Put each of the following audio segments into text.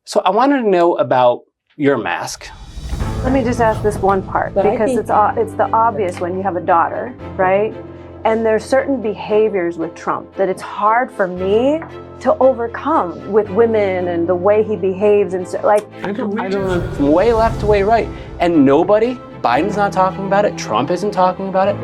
So I wanted to know about your mask. Let me just ask this one part, because it's the obvious when you have a daughter, right? And there's certain behaviors with Trump that it's hard for me to overcome with women and the way he behaves and so, like. I don't know, from way left to way right. And nobody, Biden's not talking about it, Trump isn't talking about it.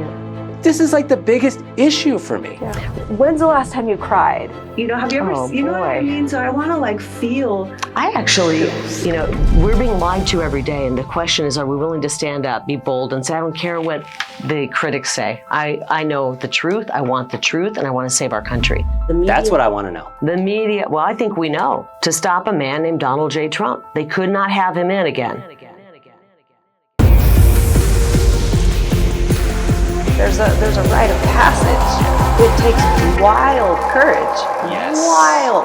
This is like the biggest issue for me. Yeah. When's the last time you cried? You know, have you ever, you know what I mean? So I want to like feel. I actually, you know, we're being lied to every day. And the question is, are we willing to stand up, be bold and say, I don't care what the critics say. I know the truth. I want the truth and I want to save our country. That's what I want to know. The media, well, I think we know. To stop a man named Donald J. Trump. They could not have him in again. There's a rite of passage. It takes wild courage. Yes. Wild.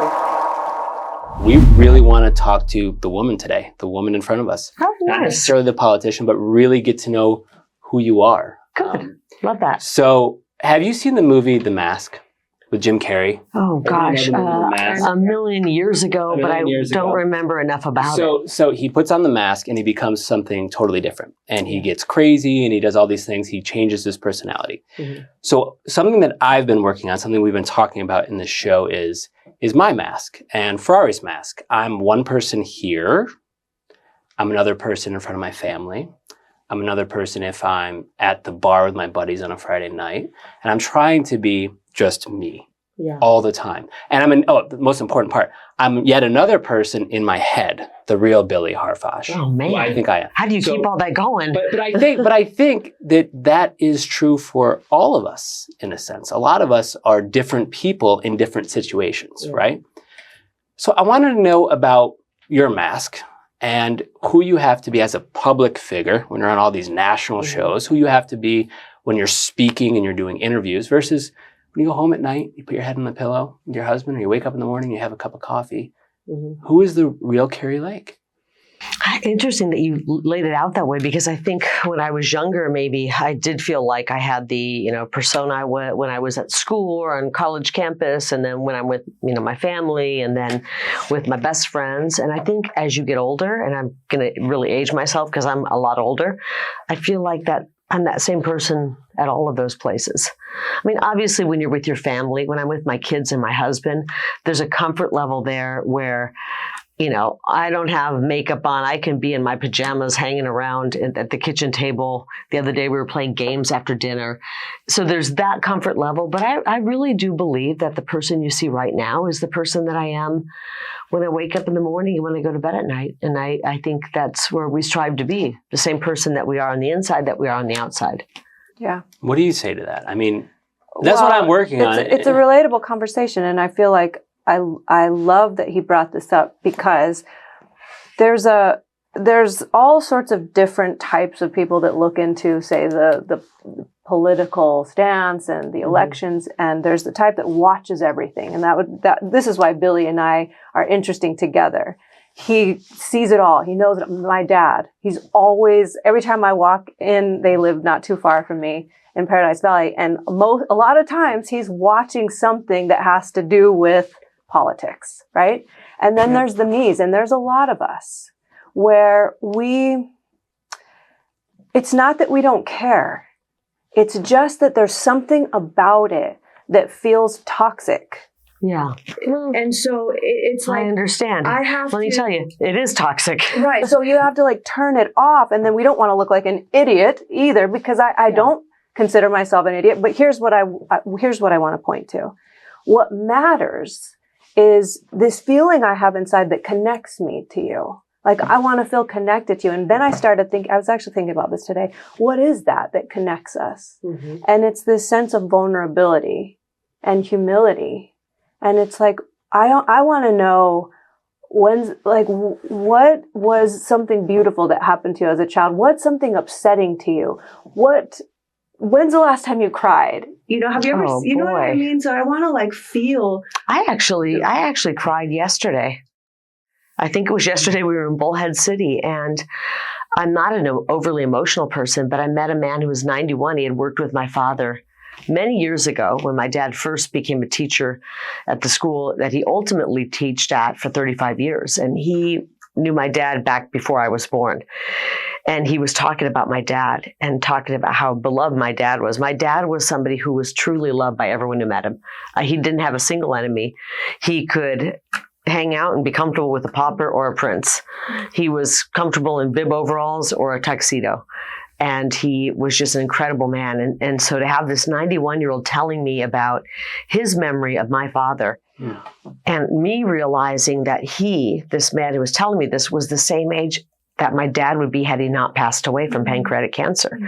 We really want to talk to the woman today, the woman in front of us. Oh, Not nice. necessarily the politician, but really get to know who you are. Good. Love that. So, have you seen the movie The Mask with Jim Carrey? Oh, gosh. A million years ago, but I don't remember enough about it. So he puts on the mask and he becomes something totally different. And he gets crazy and he does all these things. He changes his personality. Mm-hmm. So something that I've been working on, something we've been talking about in this show is my mask and Ferrari's mask. I'm one person here. I'm another person in front of my family. I'm another person if I'm at the bar with my buddies on a Friday night. And I'm trying to be just me all the time. And the most important part, I'm yet another person in my head, the real Billy Harfash. Oh, man. Well, I think I am. How do you keep all that going? But I think that is true for all of us in a sense. A lot of us are different people in different situations, right? So I wanted to know about your mask and who you have to be as a public figure when you're on all these national shows, who you have to be when you're speaking and you're doing interviews versus when you go home at night, you put your head on the pillow with your husband, or you wake up in the morning, you have a cup of coffee. Mm-hmm. Who is the real Kari Lake? Interesting that you laid it out that way, because I think when I was younger, maybe I did feel like I had the, persona when I was at school or on college campus, and then when I'm with, my family, and then with my best friends. And I think as you get older, and I'm going to really age myself because I'm a lot older, I feel like that I'm that same person at all of those places. I mean, obviously, when you're with your family, when I'm with my kids and my husband, there's a comfort level there where, I don't have makeup on. I can be in my pajamas hanging around at the kitchen table. The other day, we were playing games after dinner. So there's that comfort level. But I really do believe that the person you see right now is the person that I am when I wake up in the morning and when I go to bed at night. And I think that's where we strive to be, the same person that we are on the inside that we are on the outside. Yeah. What do you say to that? I mean, that's what I'm working on. It's a relatable conversation, and I feel like I love that he brought this up, because there's all sorts of different types of people that look into, say, the political stance and the elections, and there's the type that watches everything, and this is why Billy and I are interesting together. He sees it all. He knows it. My dad, he's always, every time I walk in, they live not too far from me in Paradise Valley, and a lot of times he's watching something that has to do with politics, right? And then there's the me's, and there's a lot of us where it's not that we don't care. It's just that there's something about it that feels toxic. Yeah. And so it's like, I understand. Let me tell you, it is toxic. Right. So you have to turn it off, and then we don't want to look like an idiot either, because I don't consider myself an idiot. But here's what I want to point to. What matters is this feeling I have inside that connects me to you. Like, I want to feel connected to you. And then I started thinking, I was actually thinking about this today. What is that connects us? Mm-hmm. And it's this sense of vulnerability and humility. And it's like, I want to know what was something beautiful that happened to you as a child? What's something upsetting to you? When's the last time you cried? Have you ever, you know what I mean? So I want to feel. I actually cried yesterday. I think it was yesterday. We were in Bullhead City, and I'm not an overly emotional person, but I met a man who was 91. He had worked with my father many years ago when my dad first became a teacher at the school that he ultimately taught at for 35 years. And he knew my dad back before I was born. And he was talking about my dad and talking about how beloved my dad was. My dad was somebody who was truly loved by everyone who met him. He didn't have a single enemy. He could hang out and be comfortable with a pauper or a prince. He was comfortable in bib overalls or a tuxedo. And he was just an incredible man. And so to have this 91-year-old telling me about his memory of my father, and me realizing that this man who was telling me this, was the same age that my dad would be had he not passed away from pancreatic cancer.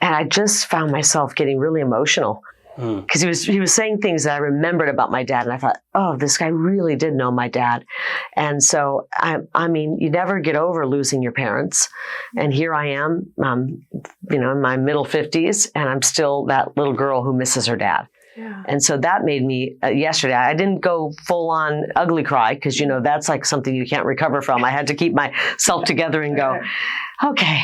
And I just found myself getting really emotional. Because he was saying things that I remembered about my dad, and I thought, oh, this guy really did know my dad. And so, I mean, you never get over losing your parents. And here I am, in my middle 50s, and I'm still that little girl who misses her dad. Yeah. And so that made me, yesterday, I didn't go full on ugly cry because, that's like something you can't recover from. I had to keep myself together and go, okay,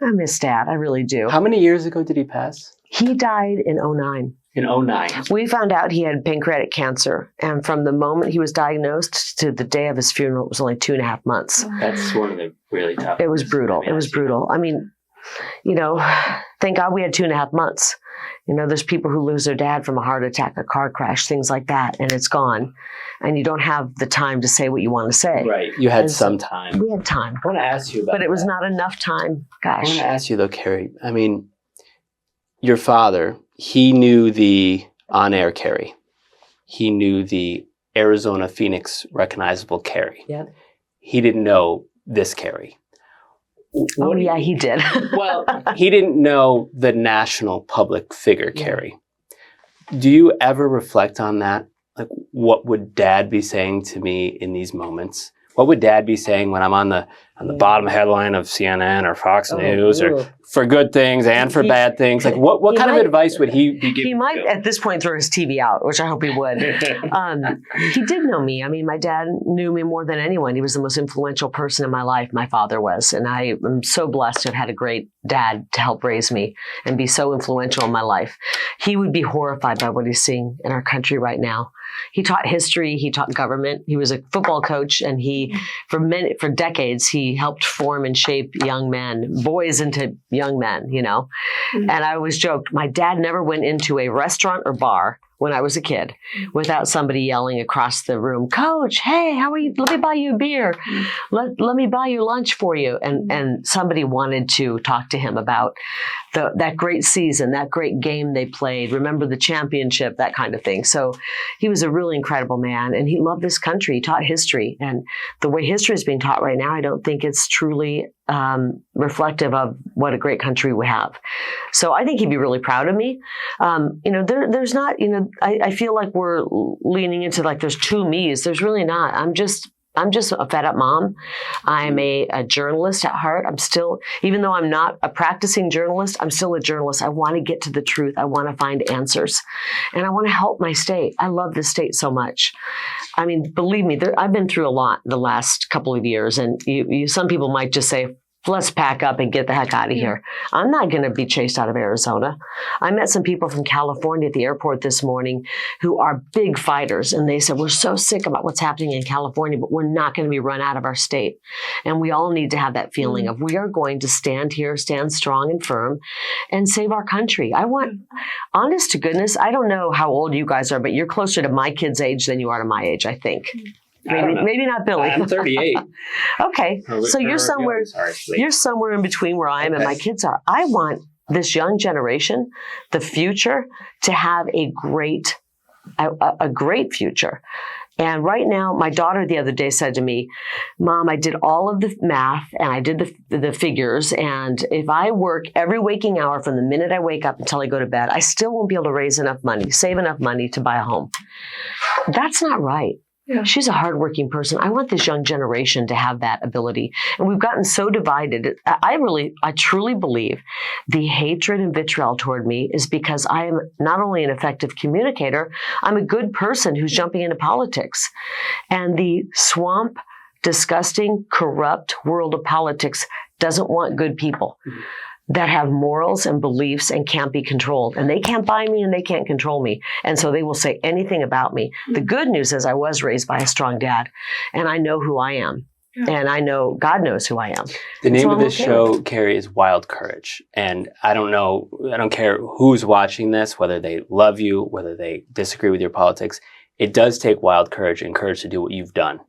I miss Dad. I really do. How many years ago did he pass? He died in 2009. In 2009. We found out he had pancreatic cancer. And from the moment he was diagnosed to the day of his funeral, it was only 2.5 months. That's one of the really tough. It was brutal. It was brutal. I mean, thank God we had 2.5 months. There's people who lose their dad from a heart attack, a car crash, things like that, and it's gone. And you don't have the time to say what you want to say. Right. You had some time. We had time. I want to ask you about But it was not enough time. Gosh. I want to ask you though, Kari. I mean, your father, he knew the on-air Kari. He knew the Arizona Phoenix recognizable Kari. Yeah. He didn't know this Kari. Yeah, he did. Well, he didn't know the national public figure Kari. Do you ever reflect on that? Like, what would Dad be saying to me in these moments? What would Dad be saying when I'm on the bottom headline of CNN or Fox News, or for good things and for bad things? Like, what kind of advice would he be giving? He might, at this point, throw his TV out, which I hope he would. He did know me. I mean, my dad knew me more than anyone. He was the most influential person in my life. My father was. And I am so blessed to have had a great dad to help raise me and be so influential in my life. He would be horrified by what he's seeing in our country right now. He taught history. He taught government. He was a football coach, and for decades, he helped form and shape young men, boys into young men, And I always joked, my dad never went into a restaurant or bar when I was a kid without somebody yelling across the room, Coach, hey, how are you? Let me buy you a beer. Let me buy you lunch for you. And somebody wanted to talk to him about that great season, that great game they played, remember the championship, that kind of thing. So he was a really incredible man, and he loved this country. He taught history. And the way history is being taught right now, I don't think it's truly reflective of what a great country we have. So I think he'd be really proud of me. There's not, I feel like we're leaning into like there's two me's. There's really not. I'm just a fed up mom. I'm a journalist at heart. I'm still, even though I'm not a practicing journalist, I'm still a journalist. I want to get to the truth. I want to find answers. And I want to help my state. I love this state so much. I mean, believe me, I've been through a lot the last couple of years. And some people might just say, let's pack up and get the heck out of here. I'm not going to be chased out of Arizona. I met some people from California at the airport this morning who are big fighters. And they said, we're so sick about what's happening in California, but we're not going to be run out of our state. And we all need to have that feeling of we are going to stand here, stand strong and firm, and save our country. I want, honest to goodness, I don't know how old you guys are, but you're closer to my kid's age than you are to my age, I think. Maybe not Billy. I'm 38. Okay. So you're somewhere in between where I am and my kids are. I want this young generation, the future, to have a great future. And right now, my daughter the other day said to me, Mom, I did all of the math and I did the figures. And if I work every waking hour from the minute I wake up until I go to bed, I still won't be able to raise enough money, save enough money to buy a home. That's not right. Yeah. She's a hardworking person. I want this young generation to have that ability. And we've gotten so divided. I truly believe the hatred and vitriol toward me is because I am not only an effective communicator, I'm a good person who's jumping into politics. And the swamp, disgusting, corrupt world of politics doesn't want good people. Mm-hmm. that have morals and beliefs and can't be controlled. And they can't buy me and they can't control me. And so they will say anything about me. The good news is I was raised by a strong dad and I know who I am. And I know God knows who I am. The name of this show, Kari, is Wild Courage. And I don't care who's watching this, whether they love you, whether they disagree with your politics. It does take wild courage and courage to do what you've done.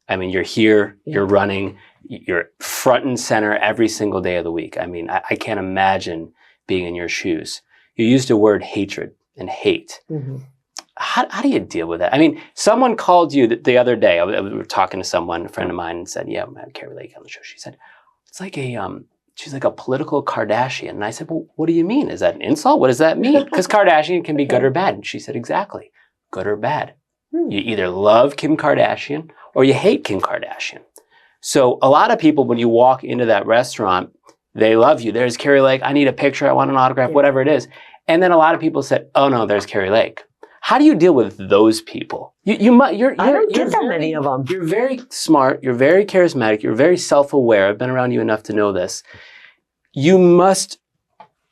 I mean, you're here, you're running, you're front and center every single day of the week. I mean, I can't imagine being in your shoes. You used the word hatred and hate. Mm-hmm. How do you deal with that? I mean, someone called you the other day. I was talking to someone, a friend of mine, and said, "Yeah, I had Kari Lake on the show." She said, "It's like she's like a political Kardashian." And I said, "Well, what do you mean? Is that an insult? What does that mean?" Because Kardashian can be good or bad. And she said, "Exactly, good or bad. You either love Kim Kardashian or you hate Kim Kardashian." So a lot of people, when you walk into that restaurant, they love you. There's Kari Lake. I need a picture. I want an autograph. Whatever it is. And then a lot of people said, "Oh no, there's Kari Lake." How do you deal with those people? I don't get that many of them. You're very smart. You're very charismatic. You're very self-aware. I've been around you enough to know this. You must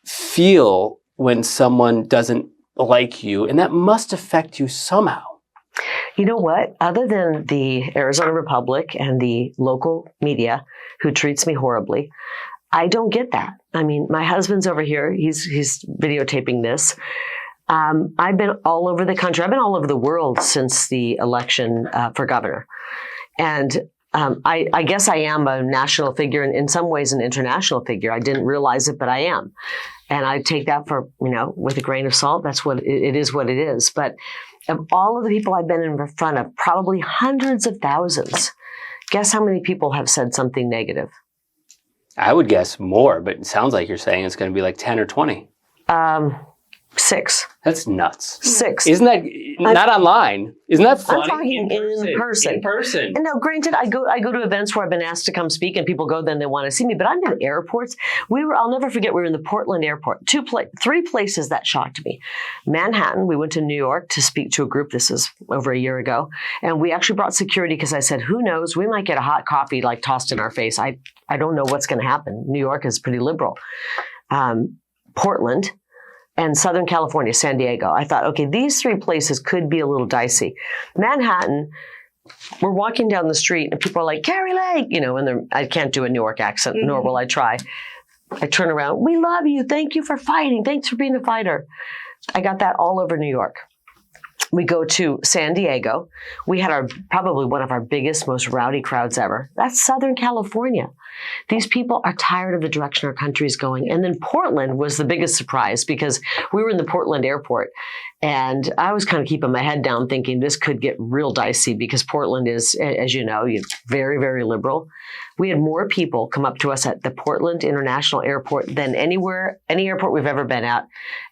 feel when someone doesn't like you, and that must affect you somehow. You know what? Other than the Arizona Republic and the local media who treats me horribly, I don't get that. I mean, my husband's over here. He's videotaping this. I've been all over the country. I've been all over the world since the election for governor. And I guess I am a national figure and in some ways an international figure. I didn't realize it, but I am. And I take that for, with a grain of salt. That's what it is what it is. But of all of the people I've been in front of, probably hundreds of thousands, guess how many people have said something negative? I would guess more, but it sounds like you're saying it's going to be like 10 or 20. 6. That's nuts. 6. Isn't that not online? Isn't that funny? I'm talking in person. In person. And now, granted, I go to events where I've been asked to come speak, and people go, then they want to see me. But I'm in airports. I'll never forget. We were in the Portland airport. 3 places that shocked me. Manhattan. We went to New York to speak to a group. This is over a year ago, and we actually brought security because I said, "Who knows? We might get a hot coffee like tossed in our face. I don't know what's going to happen." New York is pretty liberal. Portland. And Southern California, San Diego. I thought, okay, these 3 places could be a little dicey. Manhattan, we're walking down the street and people are like, "Kari Lake," and I can't do a New York accent, nor will I try. I turn around, "We love you. Thank you for fighting. Thanks for being a fighter." I got that all over New York. We go to San Diego. We had probably one of our biggest, most rowdy crowds ever. That's Southern California. These people are tired of the direction our country is going. And then Portland was the biggest surprise because we were in the Portland airport. And I was kind of keeping my head down thinking this could get real dicey because Portland is, as you know, very, very liberal. We had more people come up to us at the Portland International Airport than any airport we've ever been at,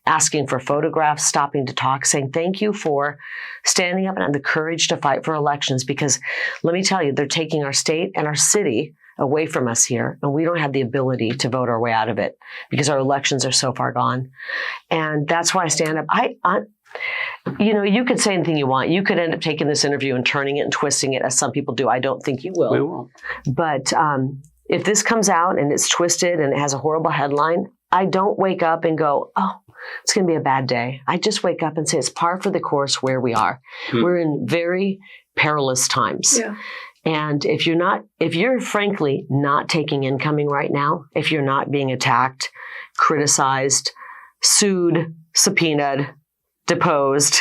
asking for photographs, stopping to talk, saying thank you for standing up and having the courage to fight for elections. Because let me tell you, they're taking our state and our city away from us here, and we don't have the ability to vote our way out of it because our elections are so far gone. And that's why I stand up. You could say anything you want. You could end up taking this interview and turning it and twisting it, as some people do. I don't think you will. We won't. But if this comes out and it's twisted and it has a horrible headline, I don't wake up and go, "Oh, it's going to be a bad day." I just wake up and say it's par for the course where we are. We're in very perilous times. Yeah. And if you're frankly not taking incoming right now, if you're not being attacked, criticized, sued, subpoenaed, deposed,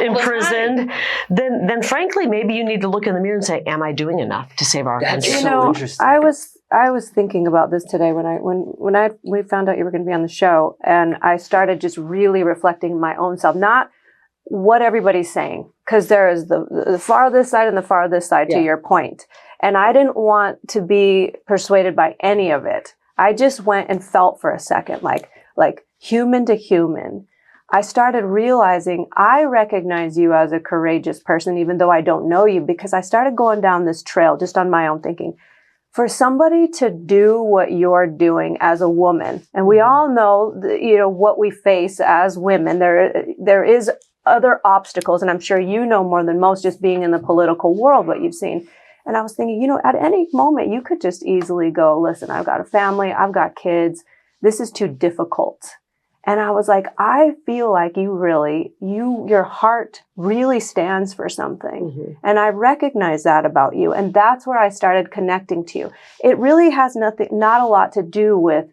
imprisoned, then frankly, maybe you need to look in the mirror and say, "Am I doing enough to save our country?" That's so interesting. I was thinking about this today when we found out you were going to be on the show, and I started just really reflecting my own self, not what everybody's saying, because there is the farthest side and the farthest side, to your point. And I didn't want to be persuaded by any of it. I just went and felt for a second, like human to human. I started realizing I recognize you as a courageous person, even though I don't know you, because I started going down this trail just on my own, thinking, for somebody to do what you're doing as a woman, and we all know, what we face as women, there is other obstacles, and I'm sure you know more than most, just being in the political world, what you've seen. And I was thinking, at any moment you could just easily go, listen, I've got a family, I've got kids. This is too difficult. And I was like, I feel like your heart really stands for something. Mm-hmm. And I recognize that about you. And that's where I started connecting to you. It really has not a lot to do with,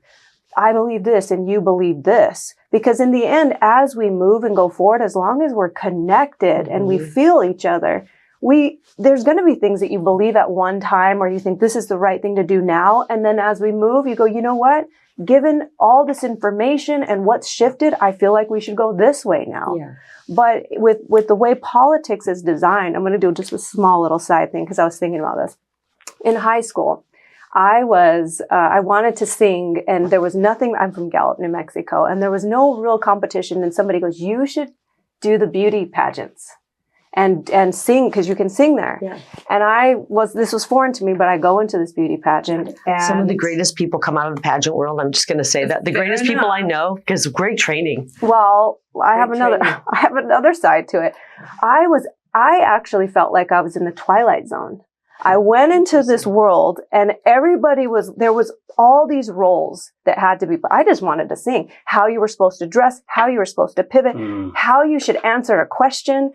I believe this and you believe this. Because in the end, as we move and go forward, as long as we're connected and we feel each other, there's going to be things that you believe at one time or you think this is the right thing to do now. And then as we move, you go, you know what? Given all this information and what's shifted, I feel like we should go this way now. Yeah. But with the way politics is designed, I'm going to do just a small little side thing because I was thinking about this. In high school, I wanted to sing and there was nothing, I'm from Gallup, New Mexico, and there was no real competition. And somebody goes, you should do the beauty pageants and sing because you can sing there. Yeah. And this was foreign to me, but I go into this beauty pageant. And some of the greatest people come out of the pageant world. I'm just going to say that the greatest people I know, because great training. Well, I have another side to it. I actually felt like I was in the Twilight Zone. I went into this world and there was all these roles that had to be, I just wanted to sing how you were supposed to dress, how you were supposed to pivot, how you should answer a question,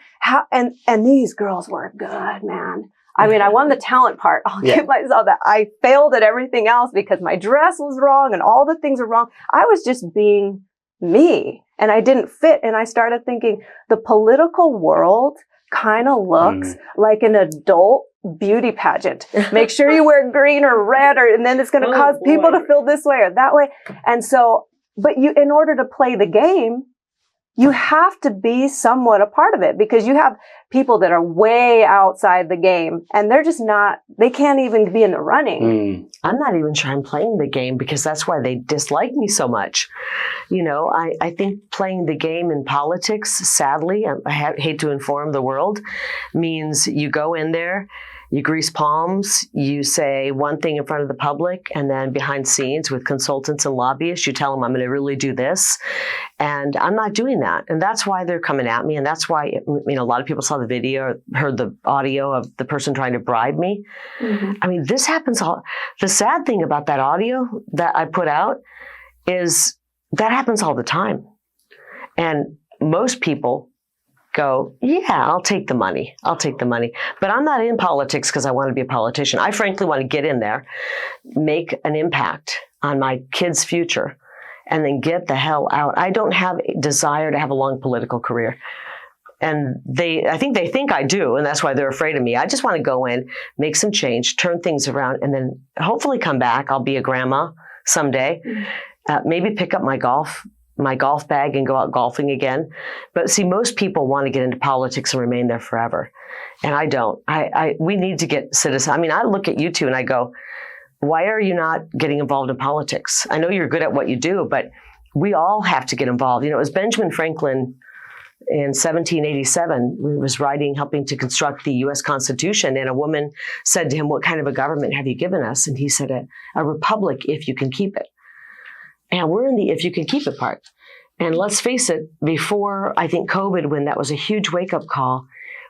and these girls were good, man. I mean, I won the talent part. I'll give myself that. I failed at everything else because my dress was wrong and all the things were wrong. I was just being me and I didn't fit. And I started thinking the political world kind of looks like an adult beauty pageant. Make sure you wear green or red, and then it's going to cause people to feel this way or that way. And so, but in order to play the game, you have to be somewhat a part of it because you have people that are way outside the game and they can't even be in the running. I'm not even sure I'm playing the game because that's why they dislike me so much. I think playing the game in politics, sadly, I hate to inform the world, means you go in there, you grease palms, you say one thing in front of the public, and then behind scenes with consultants and lobbyists, you tell them I'm going to really do this. And I'm not doing that. And that's why they're coming at me. And that's why, a lot of people saw the video or heard the audio of the person trying to bribe me. Mm-hmm. I mean, this happens all. The sad thing about that audio that I put out is that happens all the time. And most people go, yeah, I'll take the money. But I'm not in politics because I want to be a politician. I frankly want to get in there, make an impact on my kids' future, and then get the hell out. I don't have a desire to have a long political career. And I think I do, and that's why they're afraid of me. I just want to go in, make some change, turn things around, and then hopefully come back. I'll be a grandma someday. Maybe pick up my golf bag and go out golfing again. But see, most people want to get into politics and remain there forever. And I don't. We need to get citizens. I mean, I look at you two and I go, why are you not getting involved in politics? I know you're good at what you do, but we all have to get involved. It was Benjamin Franklin in 1787, he was helping to construct the U.S. Constitution, and a woman said to him, what kind of a government have you given us? And he said, a republic if you can keep it. And we're in the if you can keep it part. And let's face it, before, I think, COVID, when that was a huge wake-up call,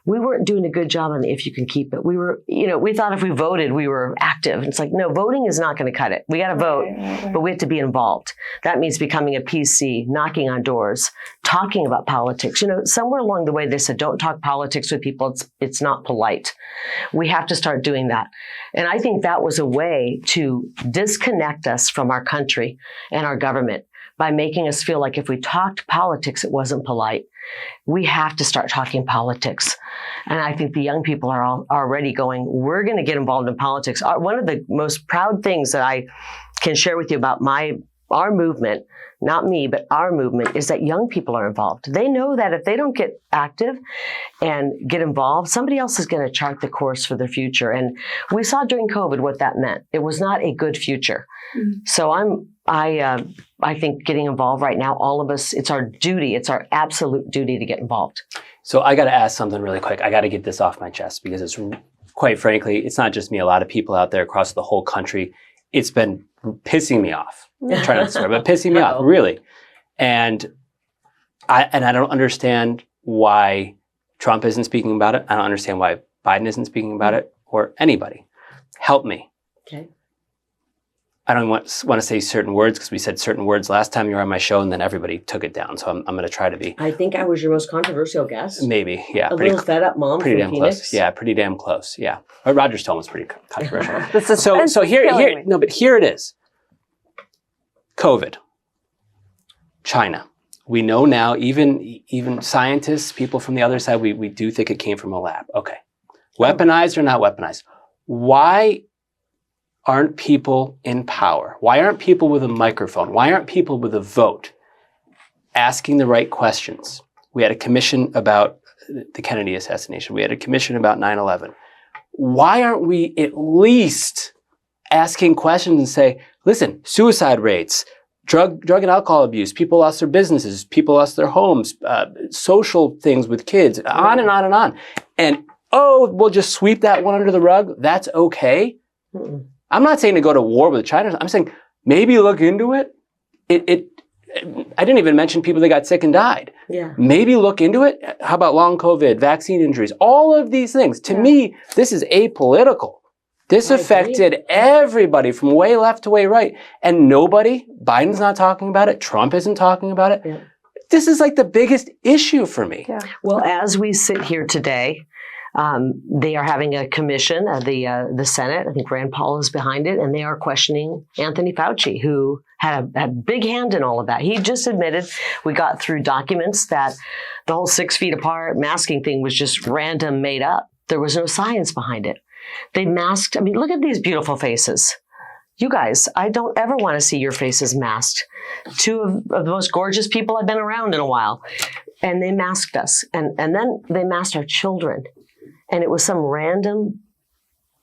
we weren't doing a good job on the if you can keep it. We were, we thought if we voted, we were active. And it's like, no, voting is not going to cut it. We got to vote, but we have to be involved. That means becoming a PC, knocking on doors, talking about politics. Somewhere along the way, they said, don't talk politics with people. It's not polite. We have to start doing that. And I think that was a way to disconnect us from our country and our government by making us feel like if we talked politics, it wasn't polite. We have to start talking politics. And I think the young people are already going, we're going to get involved in politics. One of the most proud things that I can share with you about our movement, not me, but our movement, is that young people are involved. They know that if they don't get active and get involved, somebody else is going to chart the course for their future. And we saw during COVID what that meant. It was not a good future. Mm-hmm. So I think getting involved right now, all of us, it's our duty. It's our absolute duty to get involved. So I got to ask something really quick. I got to get this off my chest because it's, quite frankly, it's not just me. A lot of people out there across the whole country, it's been pissing me off. I'm trying not to swear, but pissing me off, really. And I don't understand why Trump isn't speaking about it. I don't understand why Biden isn't speaking about it. or anybody, help me. Okay. I don't want to say certain words because we said certain words last time you were on my show and then everybody took it down. So I'm going to try to be. I think I was your most controversial guest. Maybe, yeah. A little fed up mom pretty from damn Phoenix. close. Yeah, pretty damn close. Yeah. Roger Stone was pretty controversial. So here it is. COVID. China. We know now, even scientists, people from the other side, we do think it came from a lab. Okay. Weaponized or not weaponized? Why aren't people in power? Why aren't people with a microphone? Why aren't people with a vote asking the right questions? We had a commission about the Kennedy assassination. We had a commission about 9/11. Why aren't we at least asking questions and say, listen, suicide rates, drug and alcohol abuse, people lost their businesses, people lost their homes, social things with kids, on and on and on. And, we'll just sweep that one under the rug. That's okay. Mm-mm. I'm not saying to go to war with China. I'm saying maybe look into it. I didn't even mention people that got sick and died. Yeah. Maybe look into it. How about long COVID, vaccine injuries, all of these things? To me, this is apolitical. This affected everybody from way left to way right. And Biden's not talking about it. Trump isn't talking about it. Yeah. This is like the biggest issue for me. Yeah. Well, as we sit here today, they are having a commission of the Senate. I think Rand Paul is behind it, and they are questioning Anthony Fauci, who had a big hand in all of that. He just admitted, we got through documents, that the whole 6 feet apart masking thing was just random, made up. There was no science behind it. They masked. I mean, look at these beautiful faces. You guys, I don't ever want to see your faces masked. Two of the most gorgeous people I've been around in a while. And they masked us. And then they masked our children. And it was some random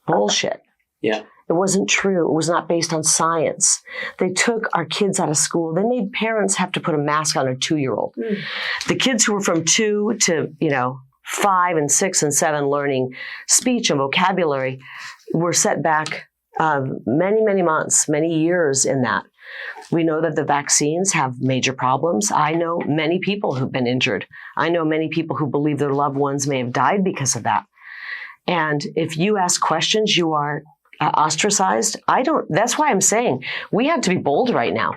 bullshit. Yeah. It wasn't true. It was not based on science. They took our kids out of school. They made parents have to put a mask on a 2-year-old. The kids who were from 2 to, 5 and 6 and 7 learning speech and vocabulary were set back many, many months, many years in that. We know that the vaccines have major problems. I know many people who've been injured. I know many people who believe their loved ones may have died because of that. And if you ask questions, you are ostracized. That's why I'm saying we have to be bold right now.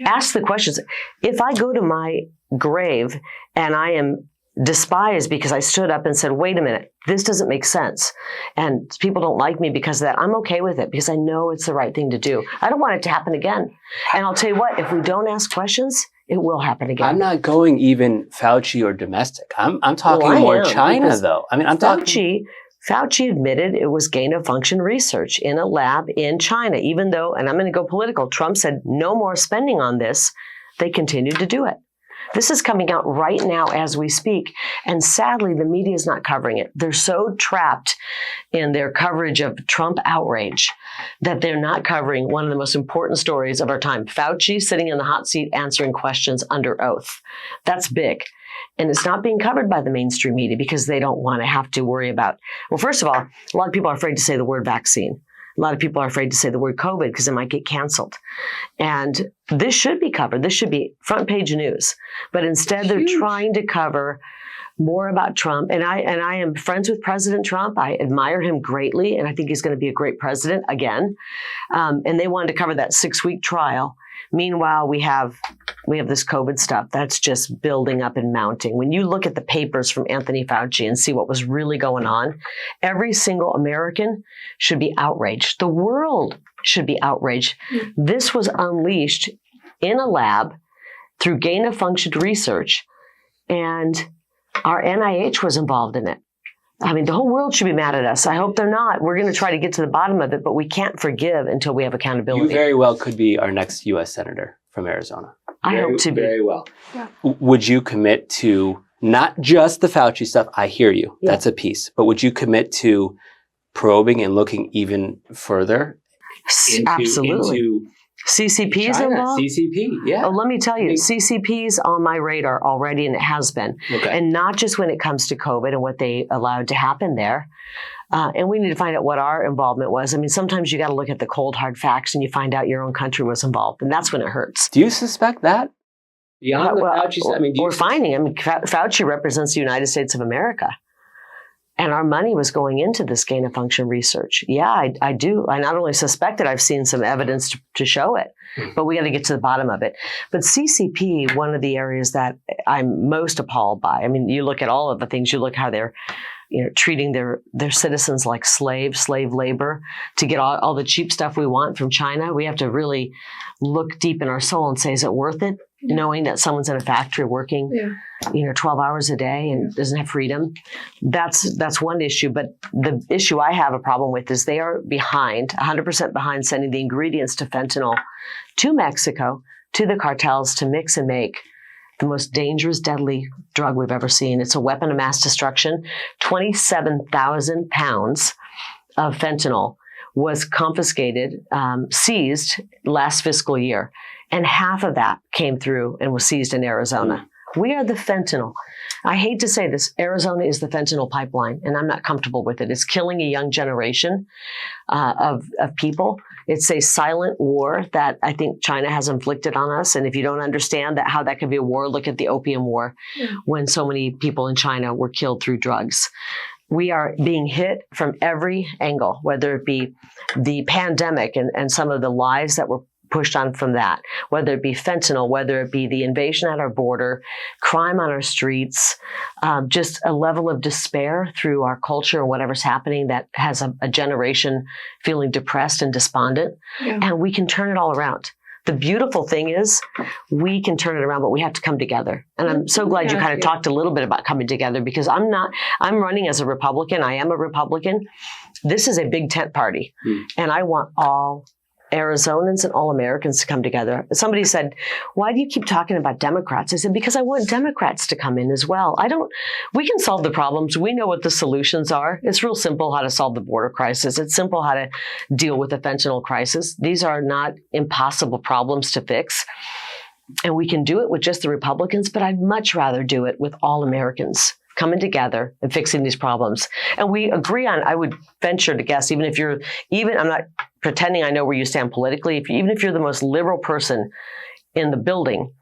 Ask the questions. If I go to my grave and I am despised because I stood up and said, wait a minute, this doesn't make sense, and people don't like me because of that, I'm okay with it because I know it's the right thing to do. I don't want it to happen again. And I'll tell you what, if we don't ask questions, it will happen again. I'm not going even Fauci or domestic. I'm talking more China, though. I mean, I'm talking. Fauci admitted it was gain-of-function research in a lab in China, even though, and I'm going to go political, Trump said no more spending on this. They continued to do it. This is coming out right now as we speak. And sadly, the media is not covering it. They're so trapped in their coverage of Trump outrage that they're not covering one of the most important stories of our time. Fauci sitting in the hot seat answering questions under oath. That's big. And it's not being covered by the mainstream media because they don't want to have to worry about, well, first of all, a lot of people are afraid to say the word vaccine. A lot of people are afraid to say the word COVID because it might get canceled. And this should be covered. This should be front page news. But instead, they're trying to cover more about Trump. And I am friends with President Trump. I admire him greatly, and I think he's going to be a great president again. And they wanted to cover that 6-week trial. Meanwhile, we have this COVID stuff that's just building up and mounting. When you look at the papers from Anthony Fauci and see what was really going on, every single American should be outraged. The world should be outraged. This was unleashed in a lab through gain-of-function research, and our NIH was involved in it. I mean, the whole world should be mad at us. I hope they're not. We're going to try to get to the bottom of it, but we can't forgive until we have accountability. You very well could be our next U.S. Senator from Arizona. I hope to be. Very well. Yeah. Would you commit to not just the Fauci stuff? I hear you. Yeah. That's a piece. But would you commit to probing and looking even further? Absolutely. CCP's China, involved? CCP, yeah. Oh, let me tell you, CCP's on my radar already, and it has been. Okay. And not just when it comes to COVID and what they allowed to happen there. And we need to find out what our involvement was. I mean, sometimes you got to look at the cold, hard facts, and you find out your own country was involved. And that's when it hurts. Do you suspect that? Beyond Well, Fauci's, I mean, we're finding. I mean, Fauci represents the United States of America. And our money was going into this gain of function research. Yeah, I do. I not only suspect it, I've seen some evidence to show it, but we got to get to the bottom of it. But CCP, one of the areas that I'm most appalled by, I mean, you look at all of the things, you look how they're treating their citizens like slave labor to get all the cheap stuff we want from China. We have to really look deep in our soul and say, is it worth it? Knowing that someone's in a factory working, 12 hours a day and doesn't have freedom. That's one issue. But the issue I have a problem with is they are 100% behind sending the ingredients to fentanyl to Mexico, to the cartels to mix and make the most dangerous, deadly drug we've ever seen. It's a weapon of mass destruction. 27,000 pounds of fentanyl was confiscated, seized last fiscal year. And half of that came through and was seized in Arizona. We are the fentanyl. I hate to say this, Arizona is the fentanyl pipeline, and I'm not comfortable with it. It's killing a young generation of people. It's a silent war that I think China has inflicted on us. And if you don't understand how that could be a war, look at the Opium War, when so many people in China were killed through drugs. We are being hit from every angle, whether it be the pandemic and some of the lies that were pushed on from that, whether it be fentanyl, whether it be the invasion at our border, crime on our streets, just a level of despair through our culture and whatever's happening that has a generation feeling depressed and despondent. And we can turn it all around. The beautiful thing is we can turn it around, but we have to come together. And I'm so glad you kind of talked a little bit about coming together, because I'm running as a Republican. I am a Republican. This is a big tent party. And I want all Arizonans and all Americans to come together. Somebody said, why do you keep talking about Democrats? I said, because I want Democrats to come in as well. We can solve the problems. We know what the solutions are. It's real simple how to solve the border crisis. It's simple how to deal with the fentanyl crisis. These are not impossible problems to fix. And we can do it with just the Republicans, but I'd much rather do it with all Americans coming together and fixing these problems. And we agree on, I would venture to guess, I'm not pretending I know where you stand politically, even if you're the most liberal person in the building,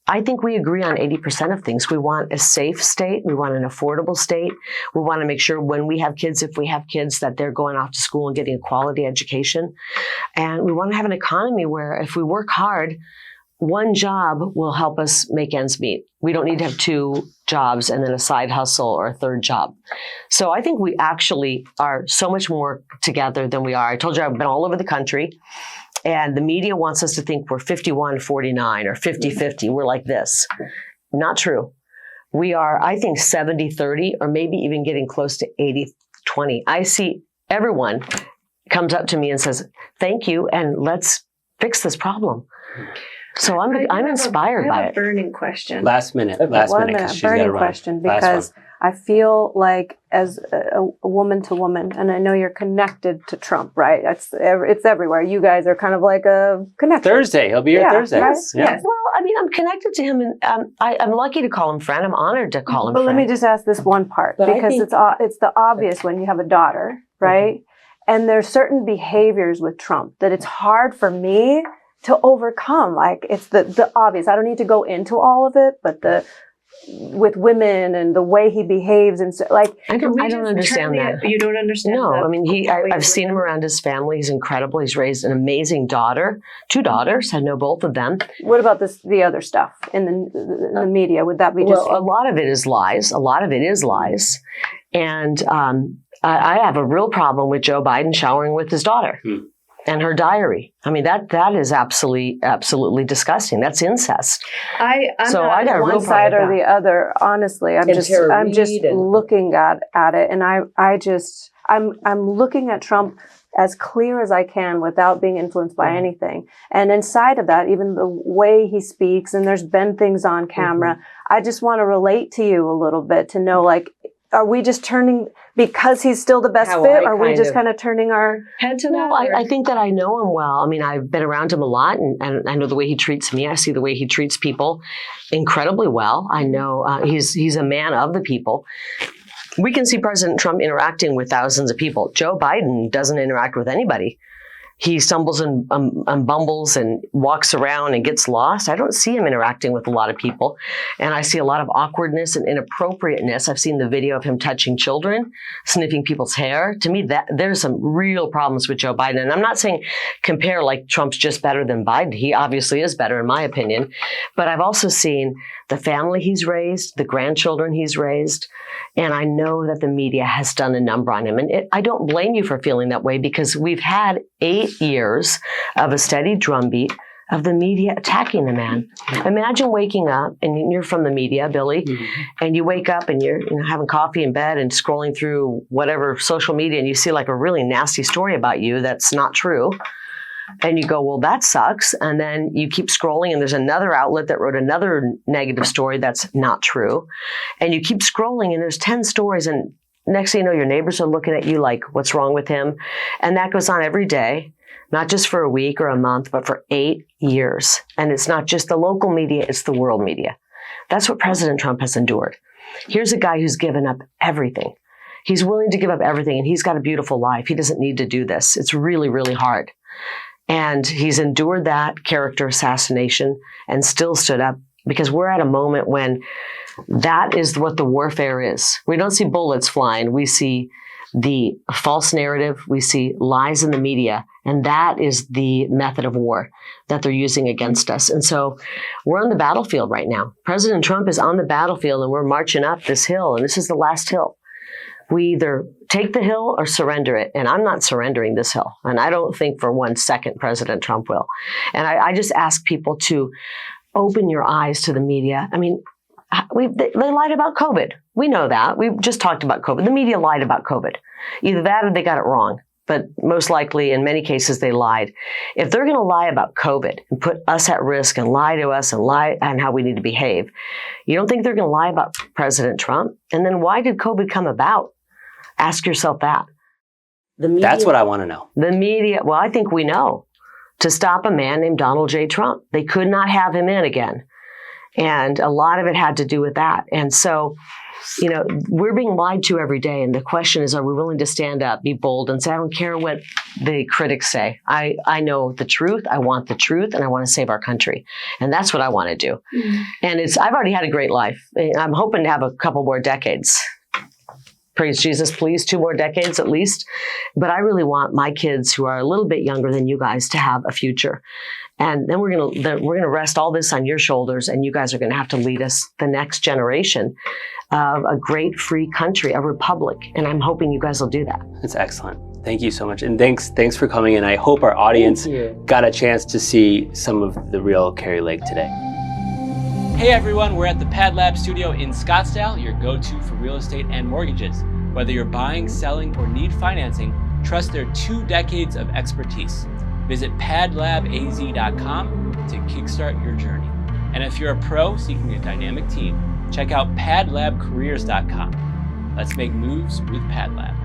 I think we agree on 80% of things. We want a safe state. We want an affordable state. We want to make sure when we have kids, if we have kids, that they're going off to school and getting a quality education. And we want to have an economy where if we work hard, one job will help us make ends meet. We don't need to have two jobs and then a side hustle or a third job. So I think we actually are so much more together than we are. I told you I've been all over the country, and the media wants us to think we're 51-49 or 50-50. We're like this. Not true. We are, I think, 70-30 or maybe even getting close to 80-20. I see everyone comes up to me and says, thank you, and let's fix this problem. So I'm inspired by it. I have a burning question. Last minute. Burning question, because I feel like as a woman to woman, and I know you're connected to Trump, right? It's everywhere. You guys are kind of like a connection. Thursday. He'll be here Thursday. Right? Yeah. Yes. Well, I mean, I'm connected to him, and I'm lucky to call him friend. I'm honored to call him friend. But let me just ask this one part, because it's the obvious when you have a daughter, right? Mm-hmm. And there's certain behaviors with Trump that it's hard for me to overcome. Like, it's the obvious. I don't need to go into all of it, but with women and the way he behaves, and so, like, I don't understand that. You don't understand? No, I mean, I've seen him around his family. He's incredible. He's raised an amazing daughter, 2 daughters. I know both of them. What about the other stuff in the media? Would that be just? Well, a lot of it is lies. And I have a real problem with Joe Biden showering with his daughter. And her diary. I mean, that is absolutely disgusting. That's incest. I'm so not I got one side or the other. Honestly, I'm just looking at it, and I'm looking at Trump as clear as I can without being influenced by anything. And inside of that, even the way he speaks, and there's been things on camera. I just want to relate to you a little bit to know, like, are we just turning because he's still the best fit? Or are we just kind of turning our head to that? No, I think that I know him well. I mean, I've been around him a lot, and I know the way he treats me. I see the way he treats people incredibly well. I know he's a man of the people. We can see President Trump interacting with thousands of people. Joe Biden doesn't interact with anybody. he stumbles and bumbles and walks around and gets lost. I don't see him interacting with a lot of people. And I see a lot of awkwardness and inappropriateness. I've seen the video of him touching children, sniffing people's hair. To me, that there's some real problems with Joe Biden. And I'm not saying compare like Trump's just better than Biden. He obviously is better in my opinion. But I've also seen the family he's raised, the grandchildren he's raised. And I know that the media has done a number on him. And I don't blame you for feeling that way, because we've had 8 years of a steady drumbeat of the media attacking the man. Imagine waking up, and you're from the media, Billy, and you wake up and you're having coffee in bed and scrolling through whatever social media, and you see like a really nasty story about you that's not true. And you go, well, that sucks. And then you keep scrolling and there's another outlet that wrote another negative story that's not true. And you keep scrolling and there's 10 stories. And next thing you know, your neighbors are looking at you like, what's wrong with him? And that goes on every day, not just for a week or a month, but for 8 years. And it's not just the local media, it's the world media. That's what President Trump has endured. Here's a guy who's given up everything. He's willing to give up everything, and he's got a beautiful life. He doesn't need to do this. It's really, really hard. And he's endured that character assassination and still stood up, because we're at a moment when that is what the warfare is. We don't see bullets flying. We see the false narrative. We see lies in the media. And that is the method of war that they're using against us. And so we're on the battlefield right now. President Trump is on the battlefield, and we're marching up this hill. And this is the last hill. We either take the hill or surrender it. And I'm not surrendering this hill. And I don't think for 1 second President Trump will. And I just ask people to open your eyes to the media. I mean, they lied about COVID. We know that. We just talked about COVID. The media lied about COVID. Either that or they got it wrong. But most likely, in many cases, they lied. If they're going to lie about COVID and put us at risk and lie to us and lie on how we need to behave, you don't think they're going to lie about President Trump? And then why did COVID come about? Ask yourself that. The media, that's what I want to know. The media, well, I think we know. To stop a man named Donald J. Trump. They could not have him in again. And a lot of it had to do with that. And so, we're being lied to every day. And the question is, are we willing to stand up, be bold, and say, I don't care what the critics say. I know the truth. I want the truth, and I want to save our country. And that's what I want to do. And I've already had a great life. I'm hoping to have a couple more decades. Praise Jesus, please, 2 more decades at least. But I really want my kids, who are a little bit younger than you guys, to have a future. And then we're gonna rest all this on your shoulders, and you guys are gonna have to lead us, the next generation, of a great free country, a republic. And I'm hoping you guys will do that. That's excellent. Thank you so much. And thanks for coming in. I hope our audience got a chance to see some of the real Kari Lake today. Hey everyone, we're at the Pad Lab studio in Scottsdale, your go-to for real estate and mortgages. Whether you're buying, selling, or need financing, trust their 2 decades of expertise. Visit padlabaz.com to kickstart your journey. And if you're a pro seeking a dynamic team, check out padlabcareers.com. Let's make moves with Pad Lab.